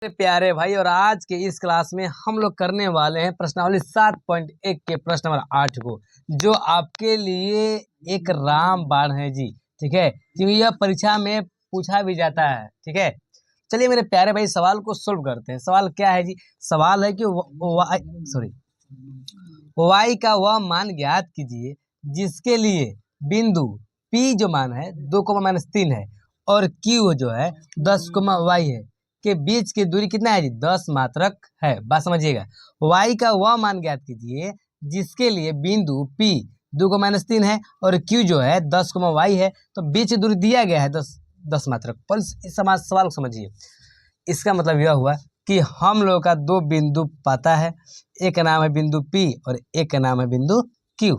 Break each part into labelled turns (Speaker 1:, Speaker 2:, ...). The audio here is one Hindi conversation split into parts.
Speaker 1: मेरे प्यारे भाई, और आज के इस क्लास में हम लोग करने वाले हैं प्रश्नावली 7.1 के प्रश्न नंबर 8 को, जो आपके लिए एक रामबाण है जी। ठीक है, क्योंकि यह परीक्षा में पूछा भी जाता है। ठीक है, चलिए मेरे प्यारे भाई सवाल को सोल्व करते हैं। सवाल क्या है जी? सवाल है कि y का वह मान ज्ञात कीजिए जिसके लिए बिंदु P जो मान है 2,-3 है और Q जो है 10, y है के बीच की दूरी कितना है जी? 10 मात्रक है। बात समझिएगा, y का वह मान ज्ञात कीजिए जिसके लिए बिंदु P 2,-3 है और Q जो है 10, y है, तो बीच की दूरी दिया गया है 10 मात्रक। पर इस सवाल को समझिए, इसका मतलब यह हुआ कि हम लोग का दो बिंदु पता है, एक का नाम है बिंदु P और एक का नाम है बिंदु Q।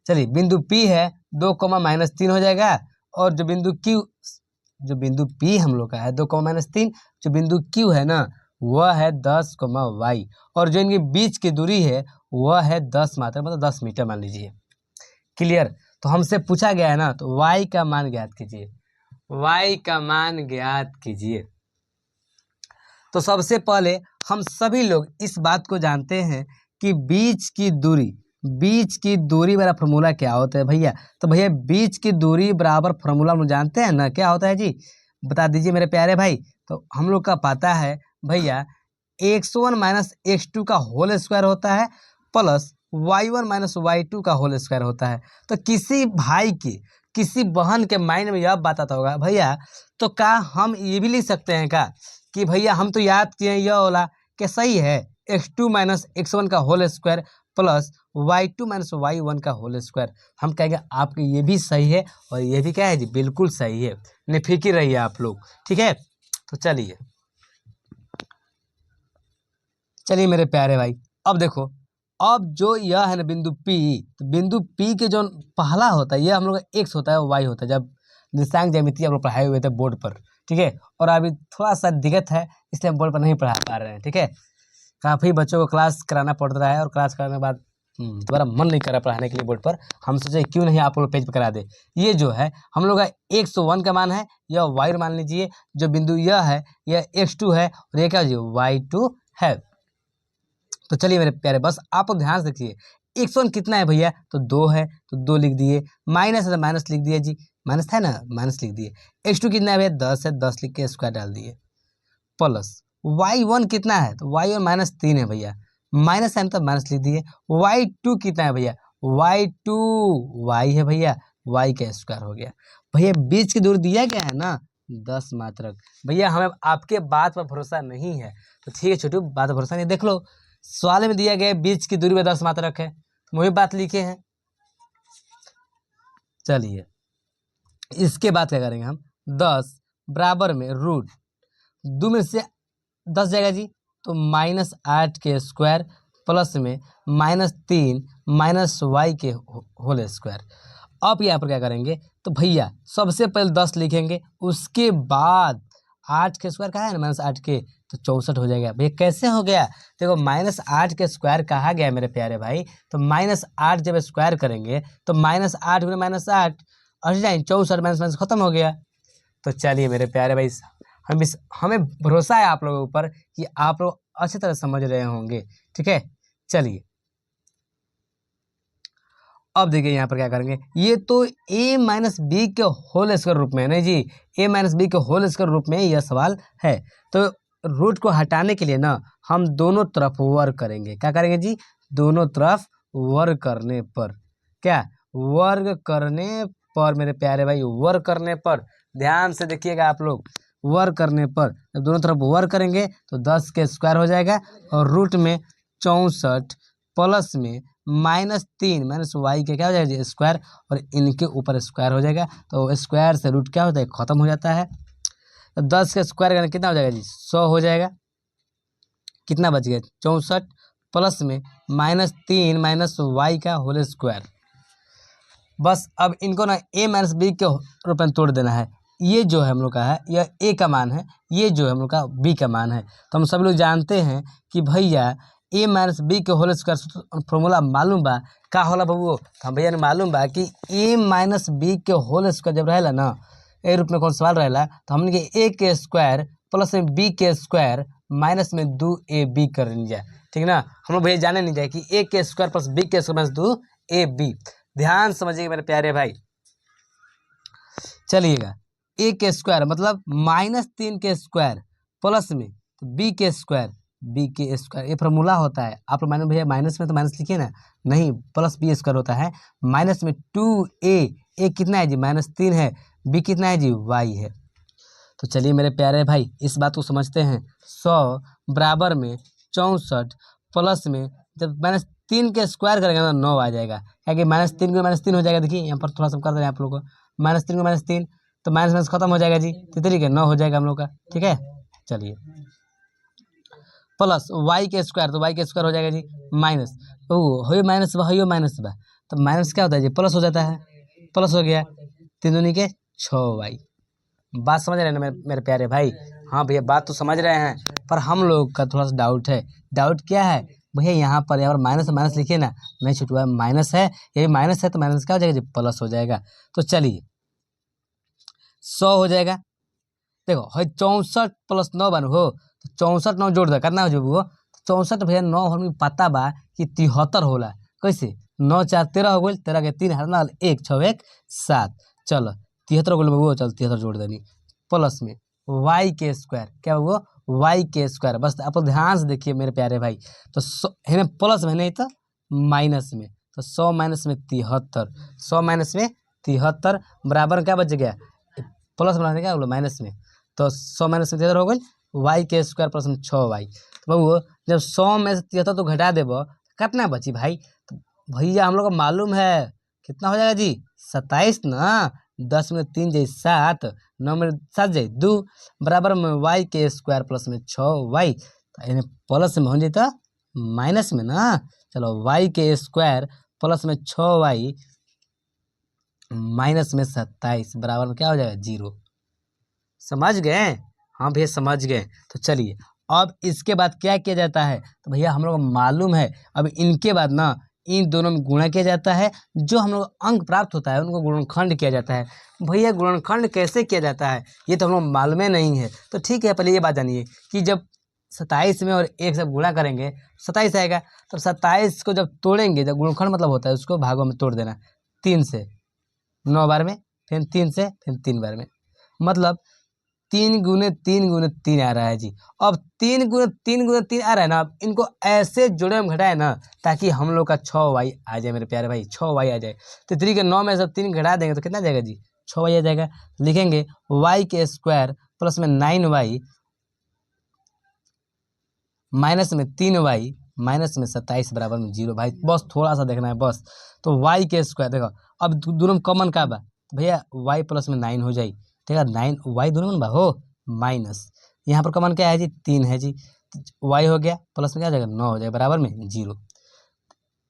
Speaker 1: चलिए, बिंदु P है 2,-3 हो जाएगा, और जो बिंदु P हम लोग का है 2,-3, जो बिंदु Q है ना वह है 10, y, और जो इनके बीच की दूरी है वह है 10 मात्रक, मतलब 10 मीटर मान लीजिए। क्लियर? तो हमसे पूछा गया है ना, तो y का मान ज्ञात कीजिए। y का मान ज्ञात कीजिए। तो सबसे पहले हम सभी लोग इस बात को जानते हैं कि बीच की दूरी बराबर फॉर्मूला क्या होता है भैया? तो भैया बीच की दूरी बराबर फॉर्मूला हम जानते हैं ना, क्या होता है जी? बता दीजिए मेरे प्यारे भाई। तो हम लोग का पता है भैया, x1 - x2 का होल स्क्वायर होता है प्लस y1 - y2 का होल स्क्वायर होता है। तो किसी भाई की, किसी बहन के माइंड में यह बात आता होगा भैया, तो क्या हम ये भी लिख सकते हैं का कि भैया हम तो याद किए यह वाला क्या सही है, x2 - x1 का whole square plus y2 - y1 का होल स्क्वायर। हम कहेंगे आपके ये भी सही है और ये भी क्या है जी? बिल्कुल सही है। निफिक्र रहिए आप लोग। ठीक है, तो चलिए मेरे प्यारे भाई, अब देखो, अब जो यह है ना बिंदु P, तो बिंदु P के जो पहला होता है यह हम लोग का x होता है और y होता है, जब निर्देशांक ज्यामिति हम लोग पढ़ाए हुए थे बोर्ड पर। ठीक है, और अभी थोड़ा सा दिक्कत है इसलिए हम बोर्ड पर नहीं पढ़ा पा रहे हैं। ठीक है, काफ़ी बच्चों को क्लास कराना पड़ रहा है और क्लास कराने के बाद दोबारा मन नहीं कर रहा पढ़ाने के लिए बोर्ड पर। हम सोचे क्यों नहीं आप लोग पेज पर करा दे। ये जो है हम लोग का x1 का मान है, यह y मान लीजिए। जो बिंदु यह है यह x2 है और ये क्या है? y2 है। तो चलिए मेरे प्यारे, बस आप ध्यान से देखिए, x1 कितना है भैया? तो 2 है, तो 2 लिख दिए। माइनस है तो माइनस लिख दिए जी, माइनस था ना, माइनस लिख दिए। x2 कितना है भैया? 10 है, 10 लिख के स्क्वायर डाल दिए। प्लस y1 कितना है? तो y1 -3 है भैया, माइनस है तो माइनस लिख दिए। y2 कितना है भैया? y2 y है भैया, y का स्क्वायर हो गया। भैया बीच की दूरी दिया गया है ना 10 मात्रक। भैया हमें आपके बात पर भरोसा नहीं है तो ठीक है छोटू, बात पर भरोसा नहीं, देख लो सवाल में दिया गया बीच की दूरी में 10 मात्रक है, वही बात लिखे हैं। चलिए इसके बाद क्या करेंगे हम? 10 बराबर में रूट 2 में से 10 जाएगा जी, तो -8 के स्क्वायर प्लस में -3 y के होल स्क्वायर। अब यहाँ पर क्या करेंगे? तो भैया सबसे पहले 10 लिखेंगे, उसके बाद 8 के स्क्वायर कहा है ना -8 के, तो 64 हो जाएगा। भैया कैसे हो गया? देखो -8 के स्क्वायर कहा गया है मेरे प्यारे भाई, तो -8 जब स्क्वायर करेंगे तो -8 गुणे -8 89, 64 माइनस खत्म हो गया। तो चलिए मेरे प्यारे भाई, हमें भरोसा है आप लोगों के ऊपर कि आप लोग अच्छी तरह समझ रहे होंगे। ठीक है, चलिए अब देखिए यहाँ पर क्या करेंगे, ये तो a - b के होल स्क्वायर रूप में है नहीं जी, a - b के होल स्क्वायर रूप में यह सवाल है। तो रूट को हटाने के लिए ना हम दोनों तरफ वर्ग करेंगे। क्या करेंगे जी? दोनों तरफ वर्ग करने पर, क्या वर्ग करने पर मेरे प्यारे भाई, वर्ग करने पर ध्यान से देखिएगा आप लोग, वर्ग करने पर जब दोनों तरफ वर्ग करेंगे तो 10 के स्क्वायर हो जाएगा और रूट में 64 प्लस में -3 y के क्या हो जाएगा स्क्वायर, और इनके ऊपर स्क्वायर हो जाएगा। तो स्क्वायर से रूट क्या होता है? खत्म हो जाता है। तो 10 का स्क्वायर करना कितना हो जाएगा जी? 100 हो जाएगा। कितना बच गया? 64 प्लस में -3 y का होल स्क्वायर। बस अब इनको ना a - b के रूप में तोड़ देना है। ये जो है हम लोग का है यह a का मान है, ये जो है हम लोग का b का मान है। तो हम सब लोग जानते हैं कि भैया a - b के होल स्क्वायर फॉर्मूला मालूम बा का होला बबू? तो हम भैया ने मालूम बा कि a - b के होल स्क्वायर जब रहेला ना ए रूप में कौन सवाल रहेला, तो हमने के a के स्क्वायर प्लस में बी के स्क्वायर माइनस में 2ab कर लीजिए, ठीक ना। हम लोग भैया जाने नहीं जाए कि ए के स्क्वायर प्लस बी के स्क्वायर माइनस 2ab। ध्यान समझिएगा मेरे प्यारे भाई। चलिएगा, ए के स्क्वायर मतलब -3 के स्क्वायर प्लस में बी के स्क्वायर, बी के स्क्वायर ये फॉर्मूला होता है। आप लोग माइनस भैया माइनस में तो माइनस लिखिए ना, नहीं प्लस बी स्क्वायर होता है माइनस में 2a, ए कितना है जी -3 है, बी कितना है जी y है। तो चलिए मेरे प्यारे भाई इस बात को समझते हैं। 100 बराबर में 64 प्लस में जब -3 के स्क्वायर करेंगे ना 9 आ जाएगा, क्या कि -3 को -3 हो जाएगा। देखिए यहाँ पर थोड़ा सा कर दे रहे हैं आप लोग को, -3 को -3 तो माइनस माइनस खत्म हो जाएगा जी, तो तरीके 9 हो जाएगा हम लोग का, ठीक है। चलिए प्लस वाई के स्क्वायर, तो वाई के स्क्वायर हो जाएगा जी माइनस, हो माइनस बा, हो माइनस बा, तो माइनस क्या होता है जी प्लस हो जाता है, प्लस हो गया 3 दूनी के 6y। बात समझ रहे हैं ना मेरे प्यारे भाई। हाँ भैया बात तो समझ रहे हैं, पर हम लोग का थोड़ा सा डाउट है। डाउट क्या है भैया, यहाँ पर यार माइनस माइनस लिखिए ना, नहीं छुटवा माइनस है, ये माइनस है तो माइनस क्या हो जाएगा जी प्लस हो जाएगा। तो चलिए 100 हो जाएगा, देखो है 64 प्लस 9 बन हो, तो 64 9 जोड़ दे कितना हो जाएगा वो 64 भैया 9 हमें पता बा कि 73 होला। कैसे 9 4 13 हो गई, 13 के 3 हरना 1 6 1 7, चलो 73 हो गई वो, चल 73 जोड़ देनी प्लस में वाई के स्क्वायर, क्या हुआ वाई के स्क्वायर। बस आप लोग ध्यान से देखिए मेरे प्यारे भाई, तो है ना प्लस में नहीं तो माइनस में, तो 100 माइनस में 73, 100 माइनस में 73 बराबर क्या बच गया, प्लस बनाने क्या बोलो माइनस में, तो 100 माइनस में 73 हो गई वाई के स्क्वायर प्लस में 6y। तो बबू जब 100 में से 73 तो घटा देबो कितना बची भाई, तो भैया हम लोग को मालूम है कितना हो जाएगा जी 27 ना, 10 में 3 जाए 7, 9 में 7 जाए 2 बराबर में वाई के स्क्वायर प्लस में 6y, तो इन्हें प्लस में हो जाए तो माइनस में ना। चलो वाई के स्क्वायर प्लस में 6y माइनस में 27 बराबर में क्या हो जाएगा 0। समझ गए? हाँ भैया समझ गए। तो चलिए अब इसके बाद क्या किया जाता है, तो भैया हम लोग को मालूम है अब इनके बाद ना इन दोनों में गुणा किया जाता है, जो हम लोग अंक प्राप्त होता है उनको गुणनखंड किया जाता है। भैया गुणनखंड कैसे किया जाता है ये तो हम लोग मालूम नहीं है, तो ठीक है पहले ये बात जानिए कि जब 27 में और 1 से गुणा करेंगे 27 आएगा, तो 27 को जब तोड़ेंगे, जब गुणनखंड मतलब होता है उसको भागों में तोड़ देना, 3 से 9 बार में, फिर 3 से फिर 3 बार में, मतलब 3 गुने 3 गुने 3 आ रहा है जी। अब 3 गुने 3 गुने 3 आ रहा है ना, अब इनको ऐसे जोड़े में घटाए ना ताकि हम लोग का 6y आ जाए मेरे प्यारे भाई, 6y आ जाए। तो 3 के 9 में सब 3 घटा देंगे तो कितना आ जाएगा जी 6y आ जाएगा। लिखेंगे y के स्क्वायर प्लस में 9y माइनस में 3y माइनस में 27 बराबर में 0। भाई बस थोड़ा सा देखना है बस। तो y के स्क्वायर देखो अब दोनों में कॉमन का बा, तो भैया y प्लस में 9 हो जाए, ठीक है 9 y दोनों में बा हो माइनस, यहाँ पर कॉमन क्या है जी 3 है जी, तो y हो गया प्लस में क्या हो जाएगा 9 हो जाएगा बराबर में 0।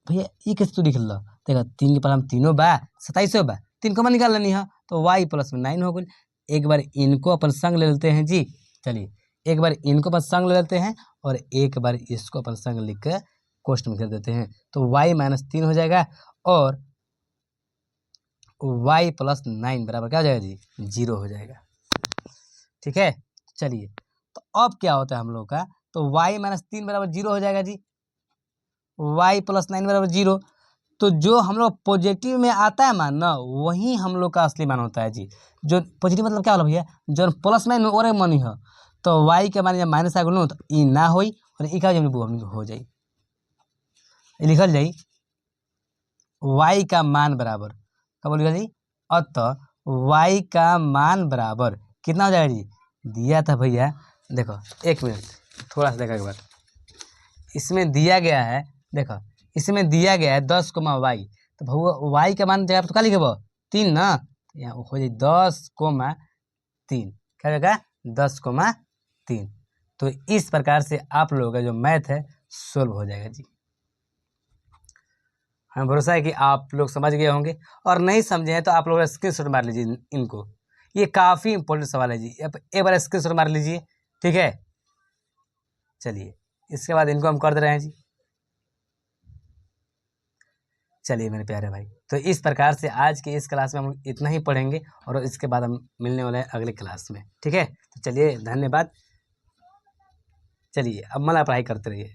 Speaker 1: भैया ये कैसे तू लिख लो, देखो 3 के पास हम तीनों बा 27 बा, 3 कॉमन निकाल लेनी है तो y प्लस में 9 हो गई। एक बार इनको अपन संग ले लेते हैं जी, चलिए एक बार इनको अपन संग ले लेते हैं और एक बार इसको अपन संग लिख कर कोष्ट में कर देते हैं, तो y माइनस 3 हो जाएगा और y प्लस 9 बराबर क्या हो जाएगा जी 0 हो जाएगा, ठीक है। चलिए तो अब क्या होता है हम लोग का, तो y माइनस 3 बराबर 0 हो जाएगा जी, y प्लस 9 बराबर 0। तो जो हम लोग पॉजिटिव में आता है मान ना वही हम लोग का असली मान होता है जी। जो पॉजिटिव मतलब क्या होला भैया, जो प्लस माइन और मनी है, तो y के मान जब माइनस आ गलो तो ई ना होई और ई का जब हो जाई, लिखल जाई y का मान बराबर क्या बोल जी, अतः y का मान बराबर कितना हो जाएगा जी, दिया था भैया देखो 1 मिनट थोड़ा सा देखा एक बार, इसमें दिया गया है देखो इसमें दिया गया है 10 y, तो भैया y का मान जगह पर तो क्या लिखे 3 ना, यहाँ हो जाए 10,3 क्या होगा 10,3। तो इस प्रकार से आप लोगों का जो मैथ है सोल्व हो जाएगा जी। हमें भरोसा है कि आप लोग समझ गए होंगे, और नहीं समझे हैं तो आप लोग स्क्रीनशॉट मार लीजिए इनको, ये काफ़ी इंपॉर्टेंट सवाल है जी, एक बार स्क्रीनशॉट मार लीजिए, ठीक है। चलिए इसके बाद इनको हम कर दे रहे हैं जी। चलिए मेरे प्यारे भाई, तो इस प्रकार से आज के इस क्लास में हम इतना ही पढ़ेंगे और इसके बाद हम मिलने वाले हैं अगले क्लास में, ठीक है। तो चलिए धन्यवाद। चलिए अब मला पढ़ाई करते रहिए।